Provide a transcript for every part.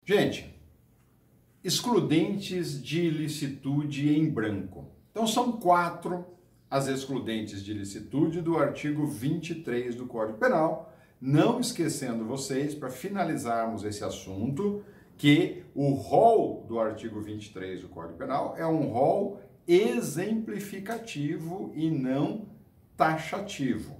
Gente, excludentes de ilicitude em branco. Então são 4 as excludentes de ilicitude do artigo 23 do Código Penal. Não esquecendo vocês, para finalizarmos esse assunto, que o rol do artigo 23 do Código Penal é um rol exemplificativo e não taxativo.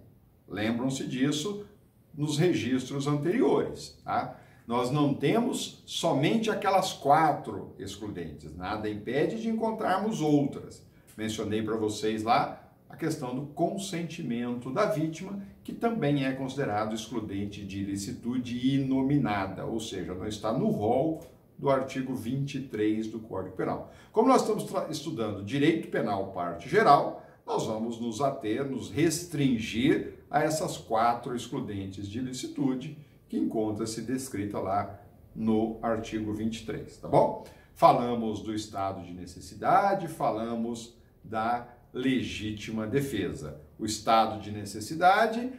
Lembram-se disso nos registros anteriores, tá? Nós não temos somente aquelas 4 excludentes, nada impede de encontrarmos outras. Mencionei para vocês lá a questão do consentimento da vítima, que também é considerado excludente de ilicitude inominada, ou seja, não está no rol do artigo 23 do Código Penal. Como nós estamos estudando direito penal parte geral, nós vamos nos ater, nos restringir a essas 4 excludentes de ilicitude, que encontra-se descrita lá no artigo 23, tá bom? Falamos do estado de necessidade, falamos da legítima defesa. O estado de necessidade,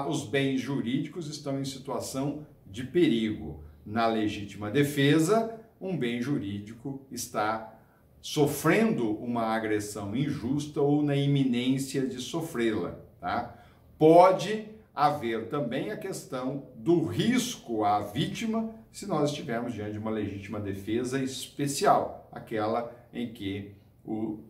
os bens jurídicos estão em situação de perigo. Na legítima defesa, um bem jurídico está sofrendo uma agressão injusta ou na iminência de sofrê-la, tá? Pode haver também a questão do risco à vítima se nós estivermos diante de uma legítima defesa especial, aquela em que o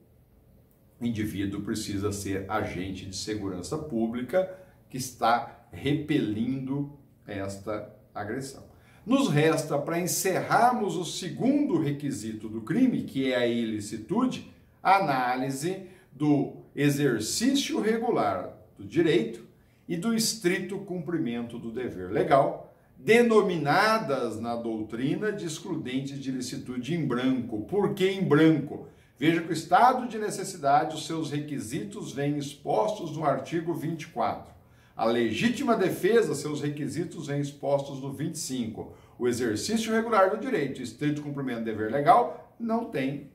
indivíduo precisa ser agente de segurança pública que está repelindo esta agressão. Nos resta, para encerrarmos o segundo requisito do crime, que é a ilicitude, a análise do exercício regular do direito e do estrito cumprimento do dever legal, denominadas na doutrina de excludentes de ilicitude em branco. Por que em branco? Veja que o estado de necessidade, os seus requisitos vêm expostos no artigo 24. A legítima defesa, seus requisitos vêm expostos no 25. O exercício regular do direito, estrito cumprimento do dever legal, não tem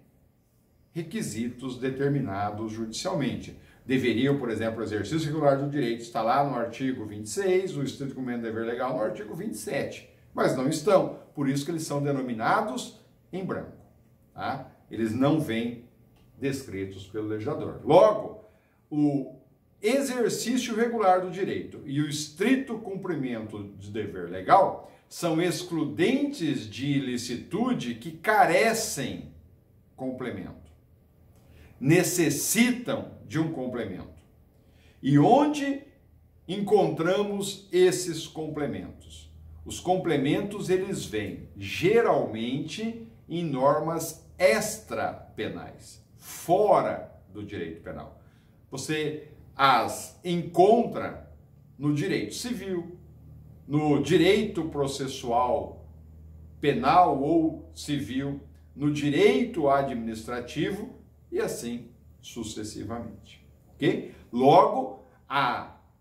requisitos determinados judicialmente. Deveriam, por exemplo, o exercício regular do direito estar lá no artigo 26, o estrito cumprimento do dever legal no artigo 27, mas não estão, por isso que eles são denominados em branco, tá? Eles não vêm descritos pelo legislador. Logo, o exercício regular do direito e o estrito cumprimento do dever legal são excludentes de ilicitude que carecem complemento, necessitam de um complemento. E onde encontramos esses complementos? Os complementos, eles vêm geralmente em normas extrapenais, fora do direito penal. Você as encontra no direito civil, no direito processual penal ou civil, no direito administrativo e assim sucessivamente, ok? Logo,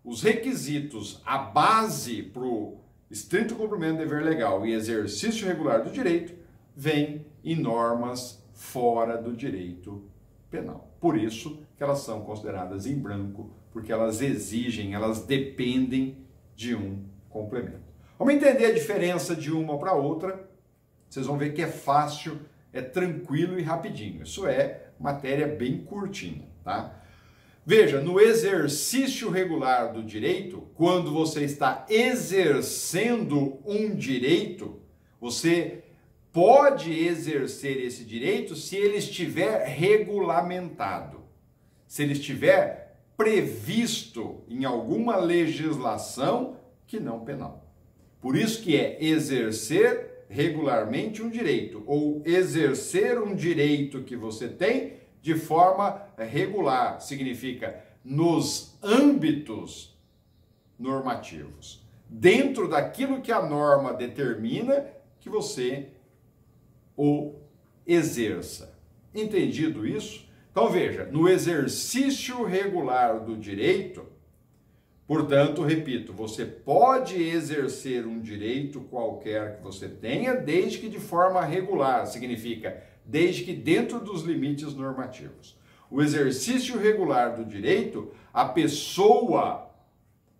os requisitos, a base para o estrito cumprimento do dever legal e exercício regular do direito vem em normas fora do direito penal. Por isso que elas são consideradas em branco, porque elas exigem, elas dependem de um complemento. Vamos entender a diferença de uma para outra. Vocês vão ver que é fácil, é tranquilo e rapidinho. Isso é matéria bem curtinha, tá? Veja, no exercício regular do direito, quando você está exercendo um direito, você pode exercer esse direito se ele estiver regulamentado, se ele estiver previsto em alguma legislação que não penal. Por isso que é exercer regularmente um direito, ou exercer um direito que você tem de forma regular, significa nos âmbitos normativos, dentro daquilo que a norma determina que você o exerça. Entendido isso? Então veja, no exercício regular do direito, portanto, repito, você pode exercer um direito qualquer que você tenha, desde que de forma regular, significa desde que dentro dos limites normativos. O exercício regular do direito, a pessoa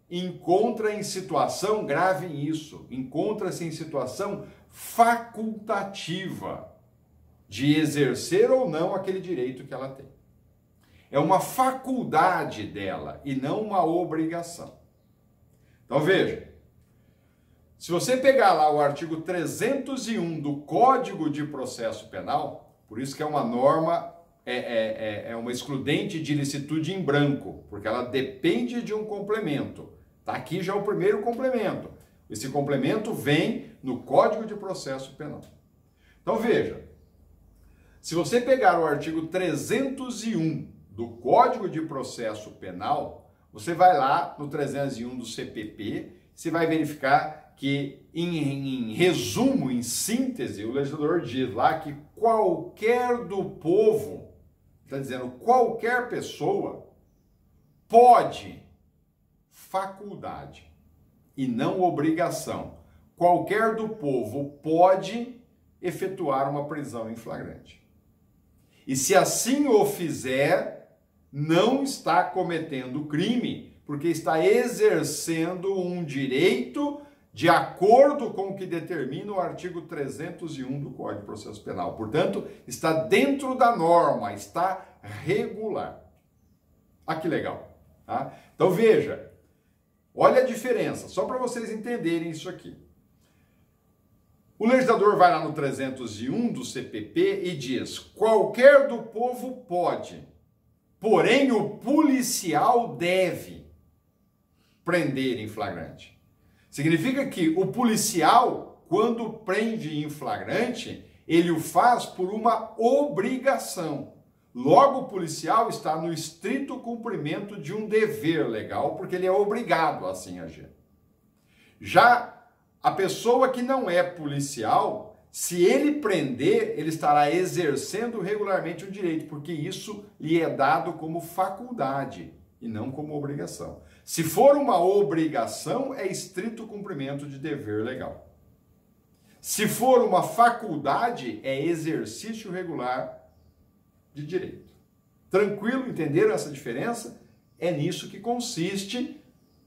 encontra em situação, grave isso, encontra-se em situação facultativa de exercer ou não aquele direito que ela tem. É uma faculdade dela e não uma obrigação. Então veja, se você pegar lá o artigo 301 do Código de Processo Penal, por isso que é uma norma, é uma excludente de ilicitude em branco, porque ela depende de um complemento. Está aqui já o primeiro complemento. Esse complemento vem no Código de Processo Penal. Então veja, se você pegar o artigo 301 do Código de Processo Penal, você vai lá no 301 do CPP, você vai verificar que, em resumo, em síntese, o legislador diz lá que qualquer do povo, está dizendo qualquer pessoa, pode, faculdade, e não obrigação, qualquer do povo pode efetuar uma prisão em flagrante. E se assim o fizer, não está cometendo crime, porque está exercendo um direito de acordo com o que determina o artigo 301 do Código de Processo Penal. Portanto, está dentro da norma, está regular. Ah, que legal. Tá? Então veja, olha a diferença, só para vocês entenderem isso aqui. O legislador vai lá no 301 do CPP e diz: qualquer do povo pode, porém o policial deve prender em flagrante. Significa que o policial, quando prende em flagrante, ele o faz por uma obrigação. Logo, o policial está no estrito cumprimento de um dever legal, porque ele é obrigado a assim agir. Já a pessoa que não é policial, se ele prender, ele estará exercendo regularmente o direito, porque isso lhe é dado como faculdade e não como obrigação. Se for uma obrigação, é estrito cumprimento de dever legal. Se for uma faculdade, é exercício regular de direito. Tranquilo? Entenderam essa diferença? É nisso que consiste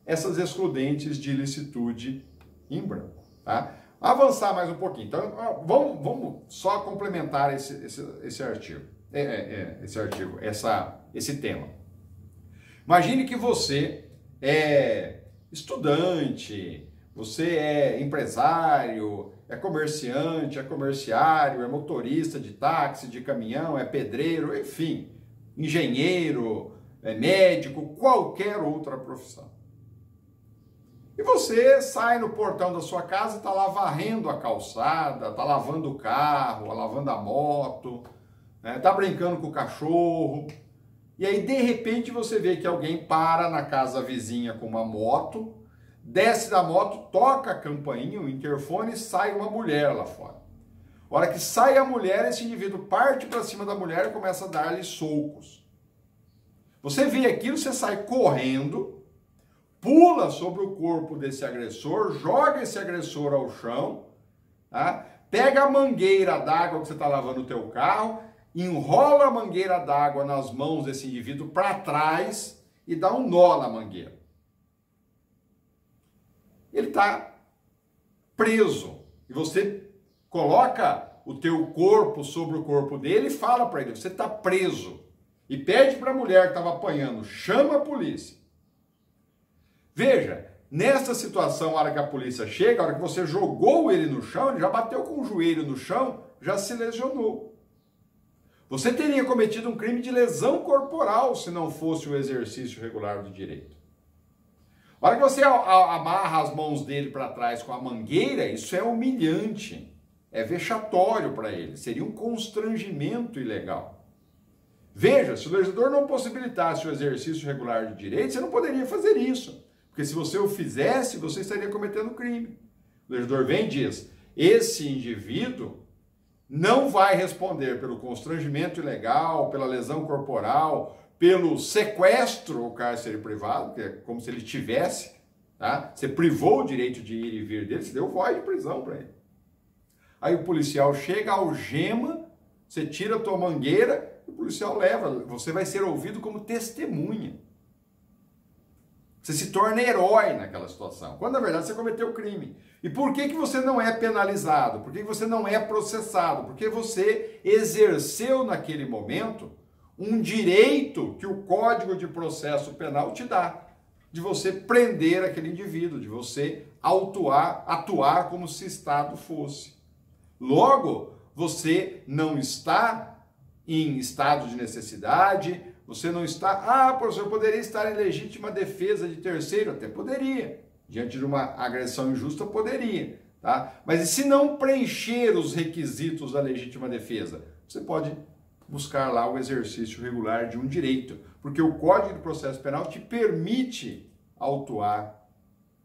essas excludentes de ilicitude em branco. Tá? Avançar mais um pouquinho. Então, vamos só complementar esse artigo. Esse tema. Imagine que você é estudante, você é empresário, é comerciante, é comerciário, é motorista de táxi, de caminhão, é pedreiro, enfim, engenheiro, é médico, qualquer outra profissão. E você sai no portão da sua casa e está lá varrendo a calçada, está lavando o carro, lavando a moto, está brincando com o cachorro. E aí, de repente, você vê que alguém para na casa vizinha com uma moto, desce da moto, toca a campainha, o interfone, e sai uma mulher lá fora. A hora que sai a mulher, esse indivíduo parte para cima da mulher e começa a dar-lhe socos. Você vê aquilo, você sai correndo, pula sobre o corpo desse agressor, joga esse agressor ao chão, tá? Pega a mangueira d'água que você está lavando o teu carro, enrola a mangueira d'água nas mãos desse indivíduo para trás e dá um nó na mangueira. Ele está preso. E você coloca o teu corpo sobre o corpo dele e fala para ele: você está preso. E pede para a mulher que estava apanhando: chama a polícia. Veja, nessa situação, a hora que a polícia chega, a hora que você jogou ele no chão, ele já bateu com o joelho no chão, já se lesionou. Você teria cometido um crime de lesão corporal se não fosse o exercício regular do direito. A hora que você amarra as mãos dele para trás com a mangueira, isso é humilhante, é vexatório para ele, seria um constrangimento ilegal. Veja, se o legislador não possibilitasse o exercício regular de direito, você não poderia fazer isso, porque se você o fizesse, você estaria cometendo crime. O legislador vem e diz: esse indivíduo não vai responder pelo constrangimento ilegal, pela lesão corporal, pelo sequestro ou cárcere privado, que é como se ele tivesse, tá? Você privou o direito de ir e vir dele, você deu voz de prisão para ele. Aí o policial chega, algema, você tira a tua mangueira, o policial leva, você vai ser ouvido como testemunha. Você se torna herói naquela situação, quando na verdade você cometeu crime. E por que você não é penalizado? Por que você não é processado? Porque você exerceu naquele momento um direito que o Código de Processo Penal te dá, de você prender aquele indivíduo, de você atuar como se Estado fosse. Logo, você não está em estado de necessidade, você não está... professor, poderia estar em legítima defesa de terceiro? Até poderia. Diante de uma agressão injusta, poderia. Tá? Mas e se não preencher os requisitos da legítima defesa? Você pode buscar lá o exercício regular de um direito, porque o Código de Processo Penal te permite autuar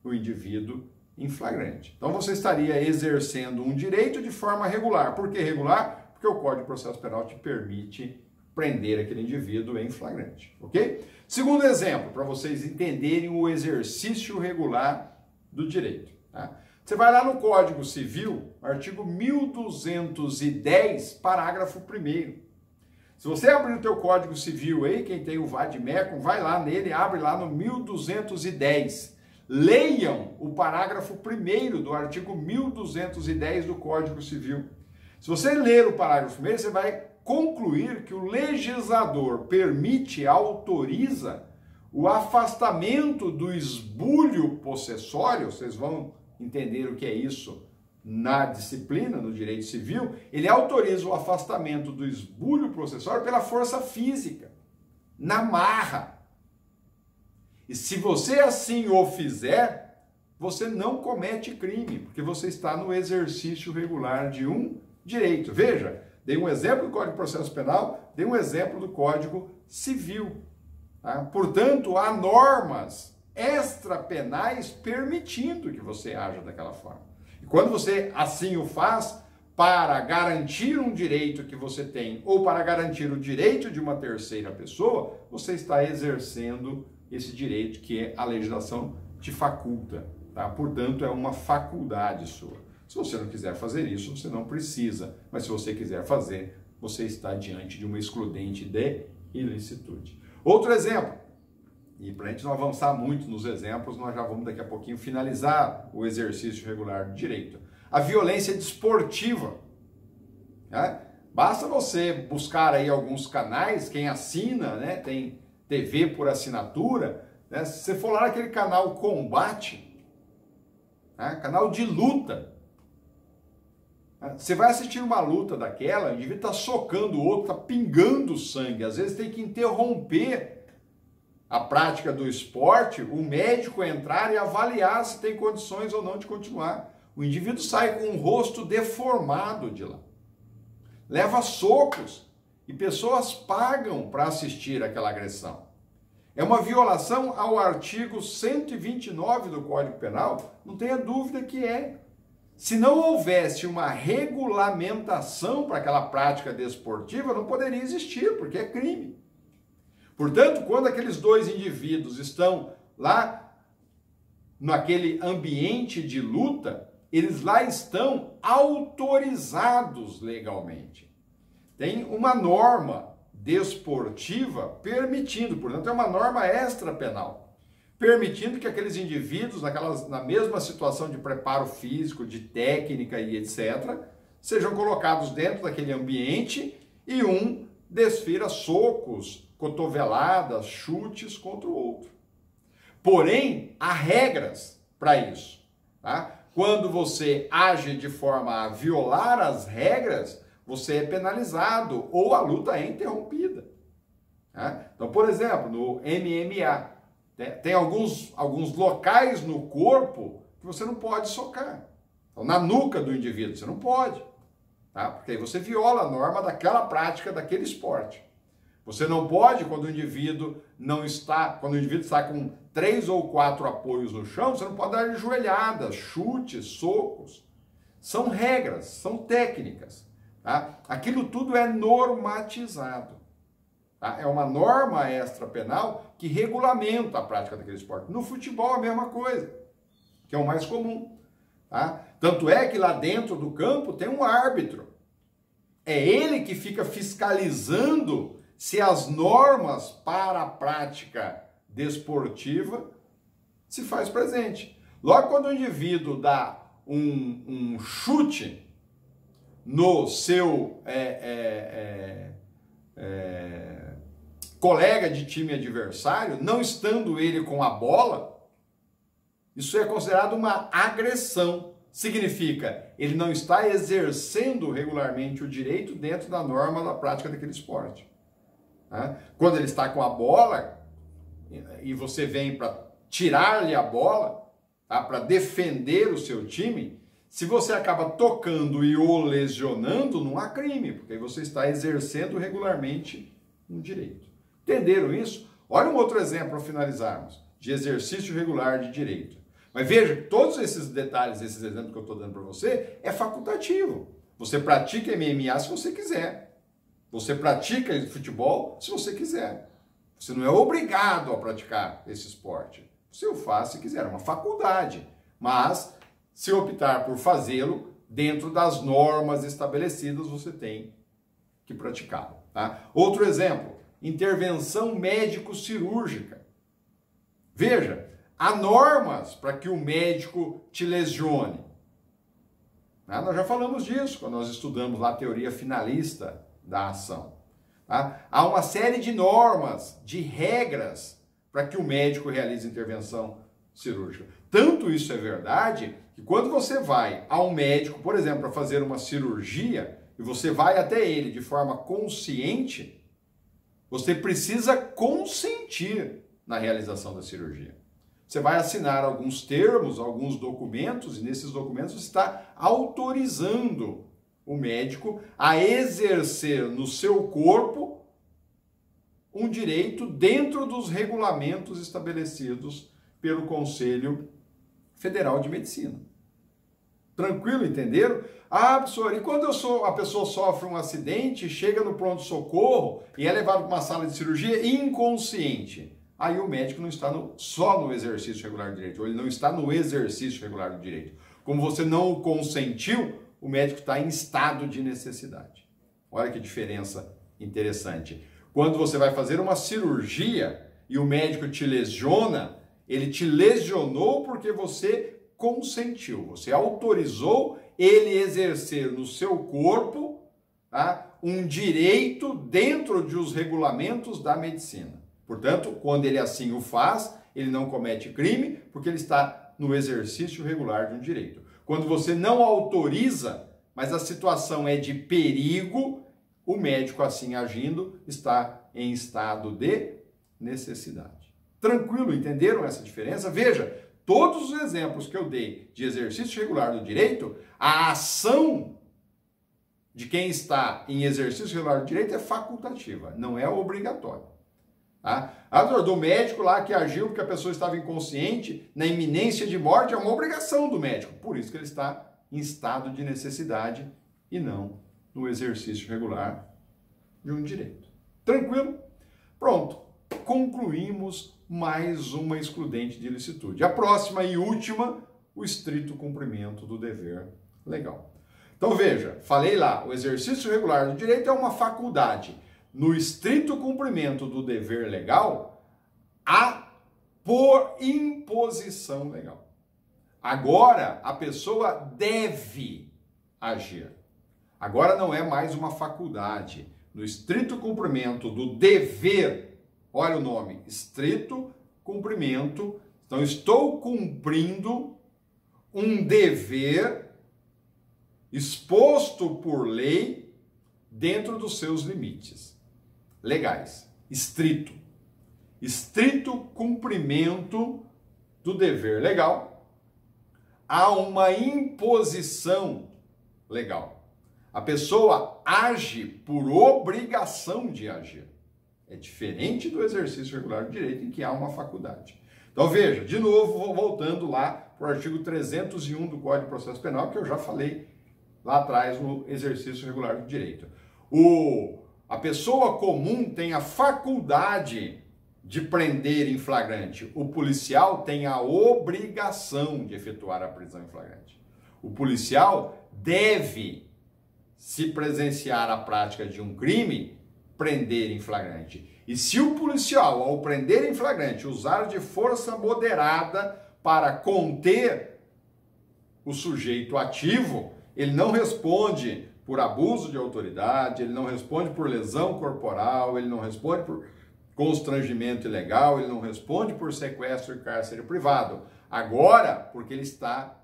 o indivíduo em flagrante. Então você estaria exercendo um direito de forma regular. Por que regular? Porque o Código de Processo Penal te permite prender aquele indivíduo em flagrante, ok? Segundo exemplo, para vocês entenderem o exercício regular do direito. Tá? Você vai lá no Código Civil, artigo 1210, parágrafo 1º. Se você abrir o teu Código Civil aí, quem tem o Vadmecum, vai lá nele, abre lá no 1210. Leiam o parágrafo 1º do artigo 1210 do Código Civil. Se você ler o parágrafo 1º, você vai concluir que o legislador permite, autoriza o afastamento do esbulho possessório. Vocês vão entender o que é isso na disciplina, no direito civil. Ele autoriza o afastamento do esbulho possessório pela força física, na marra. E se você assim o fizer, você não comete crime, porque você está no exercício regular de um direito. Veja, dei um exemplo do Código de Processo Penal, dei um exemplo do Código Civil. Tá? Portanto, há normas extrapenais permitindo que você haja daquela forma. E quando você assim o faz, para garantir um direito que você tem ou para garantir o direito de uma terceira pessoa, você está exercendo esse direito que a legislação te faculta. Tá? Portanto, é uma faculdade sua. Se você não quiser fazer isso, você não precisa. Mas se você quiser fazer, você está diante de uma excludente de ilicitude. Outro exemplo, e para a gente não avançar muito nos exemplos, nós já vamos daqui a pouquinho finalizar o exercício regular de direito. A violência desportiva. Né? Basta você buscar aí alguns canais, quem assina, né? Tem TV por assinatura, né? Se você for lá naquele canal Combate, né? Canal de luta, você vai assistir uma luta daquela, o indivíduo está socando o outro, está pingando sangue, às vezes tem que interromper a prática do esporte, o médico entrar e avaliar se tem condições ou não de continuar. O indivíduo sai com o rosto deformado de lá. Leva socos e pessoas pagam para assistir aquela agressão. É uma violação ao artigo 129 do Código Penal, não tenha dúvida que é. Se não houvesse uma regulamentação para aquela prática desportiva, não poderia existir, porque é crime. Portanto, quando aqueles dois indivíduos estão lá naquele ambiente de luta, eles lá estão autorizados legalmente. Tem uma norma desportiva permitindo, portanto, é uma norma extrapenal, permitindo que aqueles indivíduos, na mesma situação de preparo físico, de técnica e etc., sejam colocados dentro daquele ambiente e um desfira socos, cotoveladas, chutes contra o outro. Porém, há regras para isso. Tá? Quando você age de forma a violar as regras, você é penalizado ou a luta é interrompida. Tá? Então, por exemplo, no MMA, tem alguns locais no corpo que você não pode socar. Então, na nuca do indivíduo, você não pode. Tá? Porque aí você viola a norma daquela prática, daquele esporte. Você não pode, quando o indivíduo está com 3 ou 4 apoios no chão, você não pode dar joelhadas, chutes, socos. São regras, são técnicas. Tá? Aquilo tudo é normatizado. Tá? É uma norma extrapenal que regulamenta a prática daquele esporte. No futebol, a mesma coisa, que é o mais comum. Tá? Tanto é que lá dentro do campo tem um árbitro. É ele que fica fiscalizando se as normas para a prática desportiva se faz presente. Logo quando o indivíduo dá um chute no seu colega de time adversário, não estando ele com a bola, isso é considerado uma agressão. Significa, ele não está exercendo regularmente o direito dentro da norma da prática daquele esporte. Quando ele está com a bola e você vem para tirar-lhe a bola, para defender o seu time, se você acaba tocando e o lesionando, não há crime, porque você está exercendo regularmente um direito. Entenderam isso? Olha um outro exemplo para finalizarmos, de exercício regular de direito. Mas veja, todos esses detalhes, esses exemplos que eu estou dando para você, é facultativo. Você pratica MMA se você quiser. Você pratica futebol se você quiser. Você não é obrigado a praticar esse esporte. Você o faz se quiser, é uma faculdade. Mas, se optar por fazê-lo, dentro das normas estabelecidas, você tem que praticá-lo. Outro exemplo, intervenção médico-cirúrgica. Veja, há normas para que o médico te lesione. Nós já falamos disso quando nós estudamos lá a teoria finalista da ação. Há uma série de normas, de regras, para que o médico realize intervenção cirúrgica. Tanto isso é verdade que quando você vai a um médico, por exemplo, para fazer uma cirurgia, e você vai até ele de forma consciente, você precisa consentir na realização da cirurgia. Você vai assinar alguns termos, alguns documentos, e nesses documentos você está autorizando o médico a exercer no seu corpo um direito dentro dos regulamentos estabelecidos pelo Conselho Federal de Medicina. Tranquilo, entenderam? Professor, e quando a pessoa sofre um acidente, chega no pronto-socorro e é levado para uma sala de cirurgia inconsciente? Aí o médico não está só no exercício regular do direito, ou ele não está no exercício regular do direito. Como você não o consentiu, o médico está em estado de necessidade. Olha que diferença interessante. Quando você vai fazer uma cirurgia e o médico te lesiona, ele te lesionou porque você consentiu, você autorizou ele exercer no seu corpo um direito dentro dos regulamentos da medicina. Portanto, quando ele assim o faz, ele não comete crime, porque ele está no exercício regular de um direito. Quando você não autoriza, mas a situação é de perigo, o médico assim agindo está em estado de necessidade. Tranquilo, entenderam essa diferença? Veja, todos os exemplos que eu dei de exercício regular do direito, a ação de quem está em exercício regular do direito é facultativa, não é obrigatória. Do médico lá que agiu porque a pessoa estava inconsciente, na iminência de morte, é uma obrigação do médico. Por isso que ele está em estado de necessidade e não no exercício regular de um direito. Tranquilo? Pronto. Concluímos mais uma excludente de ilicitude. A próxima e última, o estrito cumprimento do dever legal. Então veja, falei lá, o exercício regular do direito é uma faculdade. No estrito cumprimento do dever legal, há por imposição legal. Agora, a pessoa deve agir. Agora não é mais uma faculdade. No estrito cumprimento do dever, olha o nome, estrito cumprimento. Então, estou cumprindo um dever exposto por lei dentro dos seus limites legais. Estrito cumprimento do dever legal. Há uma imposição legal. A pessoa age por obrigação de agir. É diferente do exercício regular do direito, em que há uma faculdade. Então veja, de novo, voltando lá para o artigo 301 do Código de Processo Penal, que eu já falei lá atrás no exercício regular do direito. A pessoa comum tem a faculdade de prender em flagrante. O policial tem a obrigação de efetuar a prisão em flagrante. O policial deve, se presenciar a prática de um crime, prender em flagrante. E se o policial, ao prender em flagrante, usar de força moderada para conter o sujeito ativo, ele não responde por abuso de autoridade, ele não responde por lesão corporal, ele não responde por constrangimento ilegal, ele não responde por sequestro e cárcere privado. Agora, porque ele está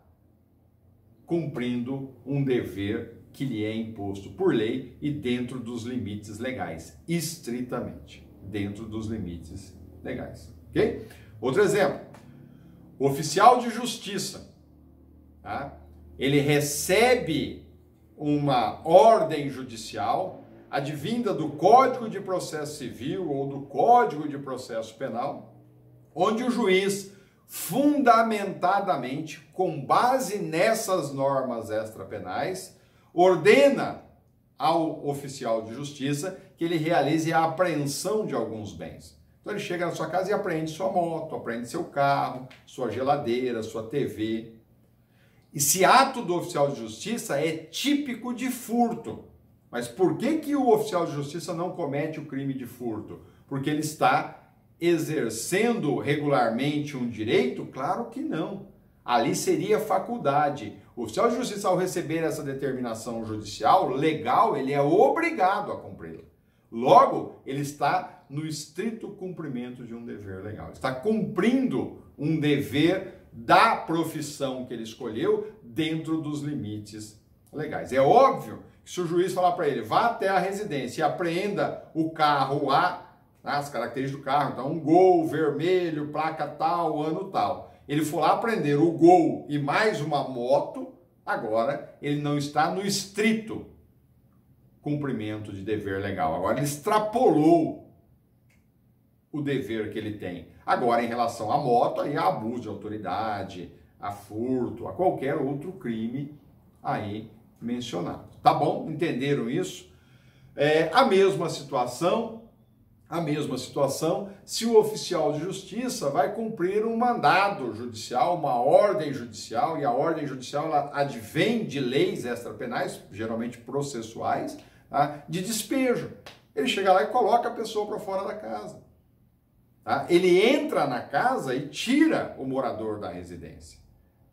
cumprindo um dever que lhe é imposto por lei e dentro dos limites legais, estritamente dentro dos limites legais, ok? Outro exemplo, o oficial de justiça, tá? Ele recebe uma ordem judicial advinda do Código de Processo Civil ou do Código de Processo Penal, onde o juiz, fundamentadamente, com base nessas normas extrapenais, ordena ao oficial de justiça que ele realize a apreensão de alguns bens. Então ele chega na sua casa e apreende sua moto, apreende seu carro, sua geladeira, sua TV. Esse ato do oficial de justiça é típico de furto. Mas por que o oficial de justiça não comete o crime de furto? Porque ele está exercendo regularmente um direito? Claro que não. Ali seria faculdade. O oficial de justiça, ao receber essa determinação judicial, legal, ele é obrigado a cumpri-la. Logo, ele está no estrito cumprimento de um dever legal. Está cumprindo um dever da profissão que ele escolheu dentro dos limites legais. É óbvio que se o juiz falar para ele, vá até a residência e apreenda o carro A, as características do carro, então um Gol vermelho, placa tal, ano tal. Ele for lá apreender o Gol e mais uma moto, agora ele não está no estrito cumprimento de dever legal. Agora ele extrapolou o dever que ele tem. Agora, em relação à moto, aí há abuso de autoridade, a furto, a qualquer outro crime aí mencionado. Tá bom? Entenderam isso? A mesma situação, se o oficial de justiça vai cumprir um mandado judicial, uma ordem judicial, e a ordem judicial ela advém de leis extrapenais, geralmente processuais, tá? De despejo. Ele chega lá e coloca a pessoa para fora da casa. Tá? Ele entra na casa e tira o morador da residência.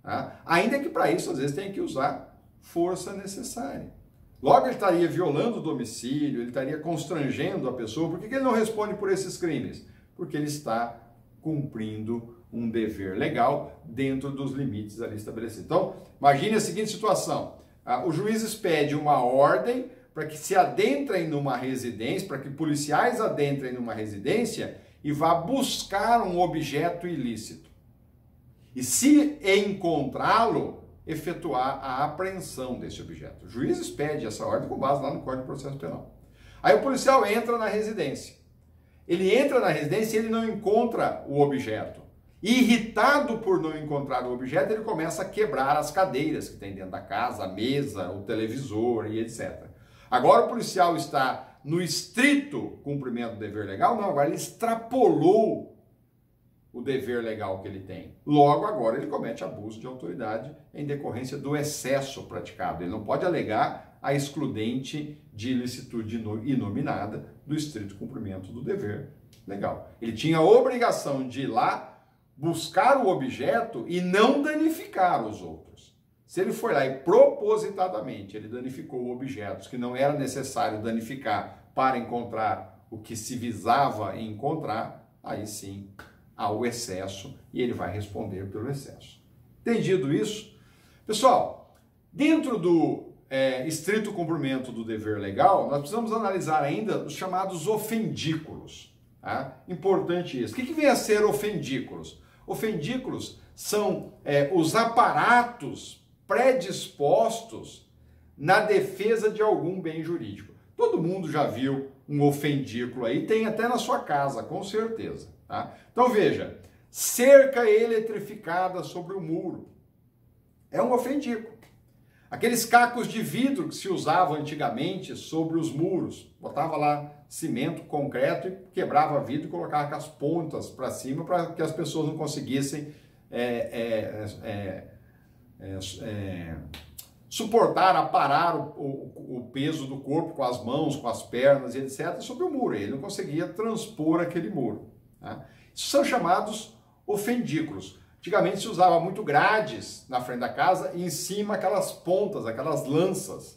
Tá? Ainda que para isso, às vezes, tem que usar força necessária. Logo, ele estaria violando o domicílio, ele estaria constrangendo a pessoa. Por que ele não responde por esses crimes? Porque ele está cumprindo um dever legal dentro dos limites ali estabelecidos. Então, imagine a seguinte situação. O juiz expede uma ordem para que se adentrem numa residência, para que policiais adentrem numa residência e vá buscar um objeto ilícito. E se encontrá-lo, efetuar a apreensão desse objeto. O juiz expede essa ordem com base lá no Código de Processo Penal. Aí o policial entra na residência. Ele entra na residência e ele não encontra o objeto. Irritado por não encontrar o objeto, ele começa a quebrar as cadeiras que tem dentro da casa, a mesa, o televisor e etc. Agora o policial está no estrito cumprimento do dever legal? Não, agora ele extrapolou o dever legal que ele tem. Logo, agora ele comete abuso de autoridade em decorrência do excesso praticado. Ele não pode alegar a excludente de ilicitude inominada do estrito cumprimento do dever legal. Ele tinha a obrigação de ir lá buscar o objeto e não danificar os outros. Se ele foi lá e propositadamente ele danificou objetos que não era necessário danificar para encontrar o que se visava encontrar, aí sim há o excesso e ele vai responder pelo excesso. Entendido isso? Pessoal, dentro do estrito cumprimento do dever legal, nós precisamos analisar ainda os chamados ofendículos. Tá? Importante isso. O que vem a ser ofendículos? Ofendículos são os aparatos predispostos na defesa de algum bem jurídico. Todo mundo já viu um ofendículo aí, tem até na sua casa, com certeza. Tá? Então veja, cerca eletrificada sobre o muro é um ofendículo. Aqueles cacos de vidro que se usavam antigamente sobre os muros, botava lá cimento, concreto e quebrava vidro e colocava com as pontas para cima para que as pessoas não conseguissem suportar, aparar o peso do corpo com as mãos, com as pernas e etc. sobre o muro. Ele não conseguia transpor aquele muro. Tá? Isso são chamados ofendículos. Antigamente se usava muito grades na frente da casa e em cima aquelas pontas, aquelas lanças,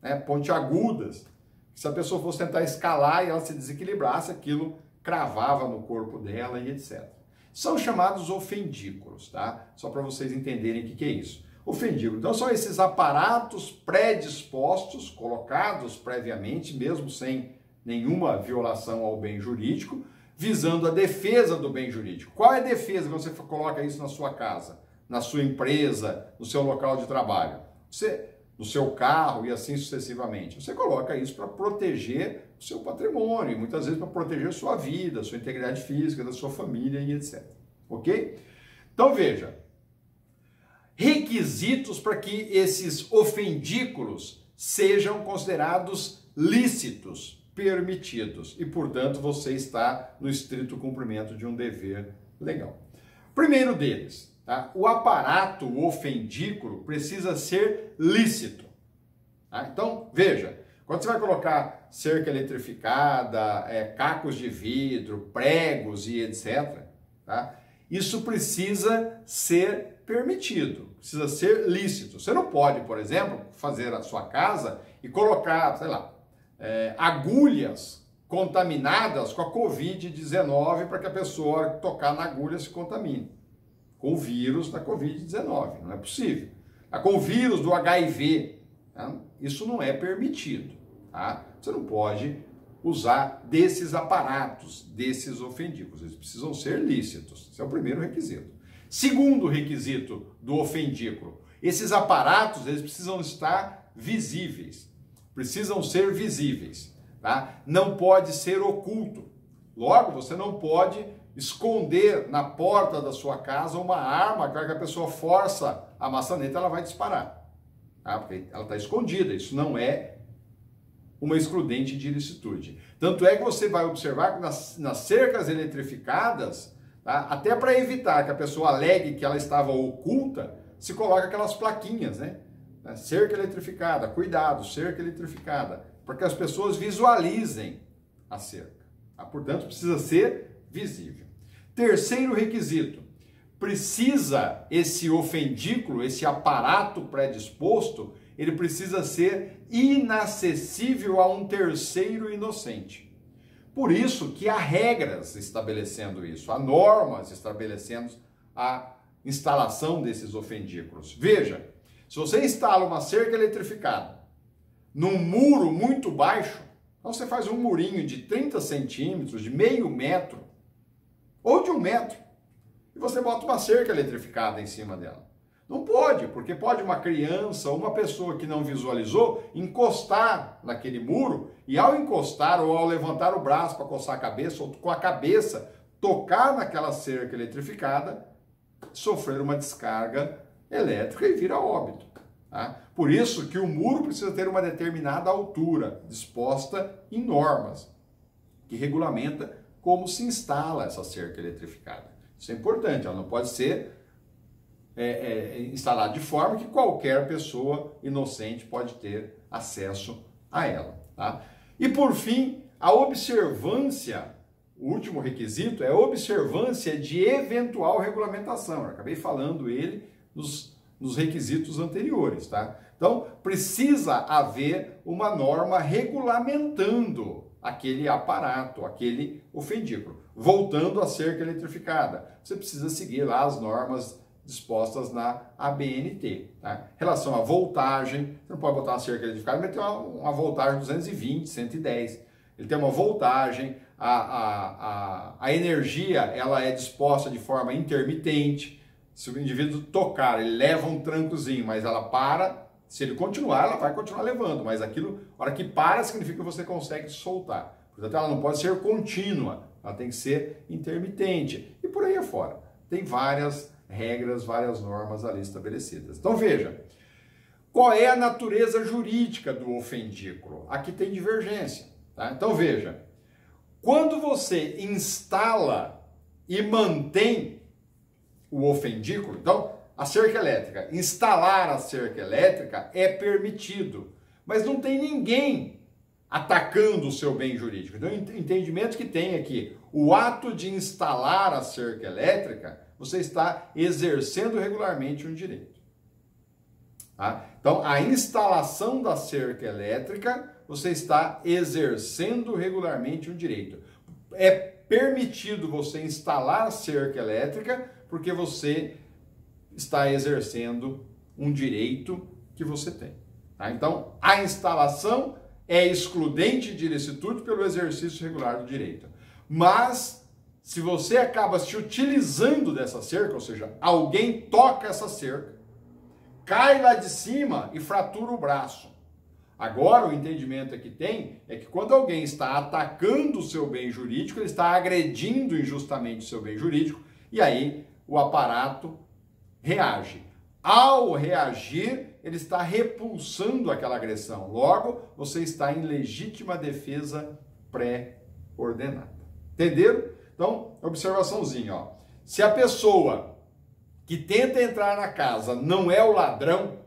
né, pontiagudas. Se a pessoa fosse tentar escalar e ela se desequilibrasse, aquilo cravava no corpo dela e etc. São chamados ofendículos, tá? Só para vocês entenderem o que é isso. Ofendículo. Então são esses aparatos predispostos, colocados previamente, mesmo sem nenhuma violação ao bem jurídico, visando a defesa do bem jurídico. Qual é a defesa quando você coloca isso na sua casa, na sua empresa, no seu local de trabalho? No seu carro e assim sucessivamente. Você coloca isso para proteger o seu patrimônio, e muitas vezes para proteger a sua vida, a sua integridade física, da sua família e etc. Ok? Então veja, requisitos para que esses ofendículos sejam considerados lícitos, permitidos, e portanto você está no estrito cumprimento de um dever legal. Primeiro deles, tá? O aparato, o ofendículo, precisa ser lícito. Tá? Então, veja, quando você vai colocar cerca eletrificada, cacos de vidro, pregos e etc., tá? Isso precisa ser permitido, precisa ser lícito. Você não pode, por exemplo, fazer a sua casa e colocar, sei lá, agulhas contaminadas com a Covid-19 para que a pessoa tocar na agulha se contamine com o vírus da Covid-19. Não é possível. Com o vírus do HIV, tá? Isso não é permitido. Tá? Você não pode usar desses aparatos, desses ofendículos. Eles precisam ser lícitos. Esse é o primeiro requisito. Segundo requisito do ofendículo, esses aparatos eles precisam estar visíveis. Precisam ser visíveis. Tá? Não pode ser oculto. Logo, você não pode esconder na porta da sua casa uma arma que a pessoa força a maçaneta, ela vai disparar. Tá? Porque ela está escondida. Isso não é uma excludente de ilicitude. Tanto é que você vai observar que nas cercas eletrificadas, tá? Até para evitar que a pessoa alegue que ela estava oculta, se coloca aquelas plaquinhas, né? Cerca eletrificada, cuidado, cerca eletrificada, para que as pessoas visualizem a cerca. Tá? Portanto, precisa ser visível. Terceiro requisito, precisa esse ofendículo, esse aparato predisposto, ele precisa ser inacessível a um terceiro inocente. Por isso que há regras estabelecendo isso, há normas estabelecendo a instalação desses ofendículos. Veja, se você instala uma cerca eletrificada num muro muito baixo, então você faz um murinho de 30 centímetros, de meio metro, ou de 1 metro, e você bota uma cerca eletrificada em cima dela. Não pode, porque pode uma criança ou uma pessoa que não visualizou encostar naquele muro e ao encostar ou ao levantar o braço para coçar a cabeça ou com a cabeça tocar naquela cerca eletrificada, sofrer uma descarga elétrica e vir a óbito. Tá? Por isso que o muro precisa ter uma determinada altura, disposta em normas, que regulamenta como se instala essa cerca eletrificada. Isso é importante, ela não pode ser instalada de forma que qualquer pessoa inocente pode ter acesso a ela. Tá? E por fim, a observância, o último requisito é a observância de eventual regulamentação. Eu acabei falando ele nos requisitos anteriores. Tá? Então, precisa haver uma norma regulamentando aquele aparato, aquele ofendículo. Voltando à cerca eletrificada, você precisa seguir lá as normas dispostas na ABNT. Tá? Em relação à voltagem, você não pode botar uma cerca eletrificada, mas tem uma voltagem 220, 110. Ele tem uma voltagem, a energia ela é disposta de forma intermitente. Se o indivíduo tocar, ele leva um trancozinho, mas ela para. Se ele continuar, ela vai continuar levando, mas aquilo, a hora que para, significa que você consegue soltar. Portanto, ela não pode ser contínua, ela tem que ser intermitente. E por aí afora. Tem várias regras, várias normas ali estabelecidas. Então veja, qual é a natureza jurídica do ofendículo? Aqui tem divergência. Tá? Então veja, quando você instala e mantém o ofendículo, então a cerca elétrica, instalar a cerca elétrica é permitido, mas não tem ninguém atacando o seu bem jurídico. Então o entendimento que tem aqui, o ato de instalar a cerca elétrica você está exercendo regularmente um direito. Tá? Então, a instalação da cerca elétrica, você está exercendo regularmente um direito. É permitido você instalar cerca elétrica porque você está exercendo um direito que você tem. Tá? Então, a instalação é excludente de ilicitude pelo exercício regular do direito. Mas, se você acaba se utilizando dessa cerca, ou seja, alguém toca essa cerca, cai lá de cima e fratura o braço. Agora, o entendimento que tem é que quando alguém está atacando o seu bem jurídico, ele está agredindo injustamente o seu bem jurídico, e aí o aparato reage. Ao reagir, ele está repulsando aquela agressão. Logo, você está em legítima defesa pré-ordenada. Entenderam? Então, observaçãozinha, ó. Se a pessoa que tenta entrar na casa não é o ladrão,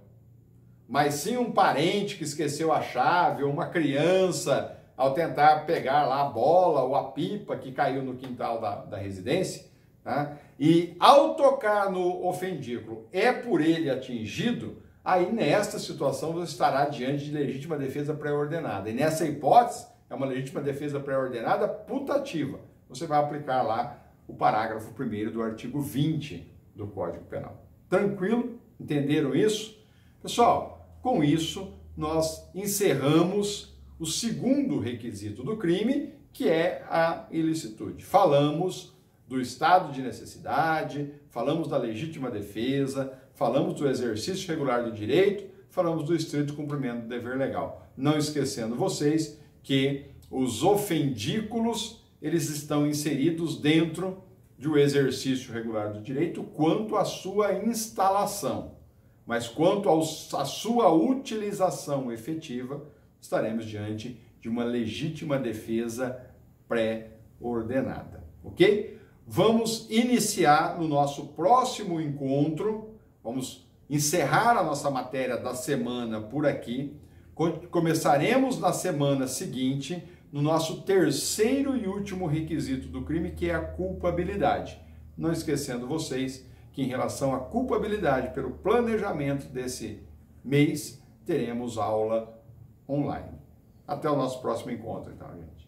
mas sim um parente que esqueceu a chave, ou uma criança ao tentar pegar lá a bola ou a pipa que caiu no quintal da residência, tá? E ao tocar no ofendículo é por ele atingido, aí nesta situação você estará diante de legítima defesa pré-ordenada. E nessa hipótese, é uma legítima defesa pré-ordenada putativa. Você vai aplicar lá o parágrafo 1º do artigo 20 do Código Penal. Tranquilo? Entenderam isso? Pessoal, com isso nós encerramos o segundo requisito do crime, que é a ilicitude. Falamos do estado de necessidade, falamos da legítima defesa, falamos do exercício regular do direito, falamos do estrito cumprimento do dever legal. Não esquecendo vocês que os ofendículos, eles estão inseridos dentro do exercício regular do direito quanto à sua instalação. Mas quanto à sua utilização efetiva, estaremos diante de uma legítima defesa pré-ordenada. Ok? Vamos iniciar no nosso próximo encontro, vamos encerrar a nossa matéria da semana por aqui. Começaremos na semana seguinte, no nosso terceiro e último requisito do crime, que é a culpabilidade. Não esquecendo vocês que em relação à culpabilidade pelo planejamento desse mês, teremos aula online. Até o nosso próximo encontro, então, gente.